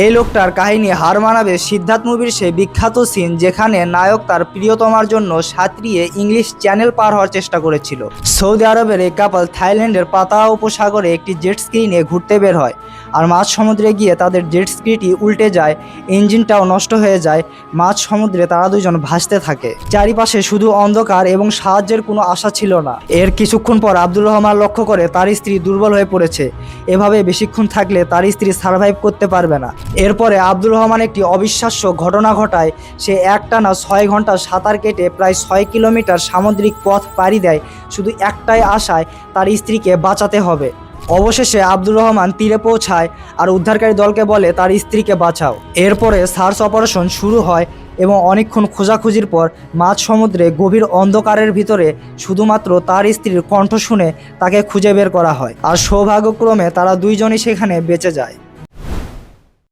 এই লোকটার কাহিনী হার মানাবে সিদ্ধার্থ মুভির সেই বিখ্যাত সিন যেখানে নায়ক তার প্রিয়তমার জন্য সাঁতরিয়ে ইংলিশ চ্যানেল পার হওয়ার চেষ্টা করেছিল। সৌদি আরবের এই কাপল থাইল্যান্ডের পাতাওয়া উপসাগরে একটি জেট স্কি নিয়ে ঘুরতে বের হয়, আর মাঝ সমুদ্রে গিয়ে তাদের জেট স্কিটি উল্টে যায়, ইঞ্জিনটাও নষ্ট হয়ে যায়। মাঝ সমুদ্রে তারা দুজন ভাসতে থাকে, চারিপাশে শুধু অন্ধকার এবং সাহায্যের কোনো আশা ছিল না। এর কিছুক্ষণ পর আব্দুর রহমান লক্ষ্য করে তার স্ত্রী দুর্বল হয়ে পড়েছে। এভাবে বেশিক্ষণ থাকলে তার স্ত্রী সার্ভাইভ করতে পারবে না। এরপরে আব্দুর রহমান একটি অবিশ্বাস্য ঘটনা ঘটায়। সে একটানা 6 ঘন্টা সাঁতার কেটে প্রায় 6 কিলোমিটার সামুদ্রিক পথ পাড়ি দেয়, শুধু একটাই আশায় তার স্ত্রীকে বাঁচাতে হবে। অবশেষে আব্দুর রহমান তীরে পৌঁছায় আর উদ্ধারকারী দলকে বলে তার স্ত্রীকে বাঁচাও। এরপরে সার্চ অপারেশন শুরু হয় এবং অনেকক্ষণ খোঁজাখুঁজির পর মাঝ সমুদ্রে গভীর অন্ধকারের ভিতরে শুধুমাত্র তার স্ত্রীর কণ্ঠ শুনে তাকে খুঁজে বের করা হয়, আর সৌভাগ্যক্রমে তারা দুইজনই সেখানে বেঁচে যায়।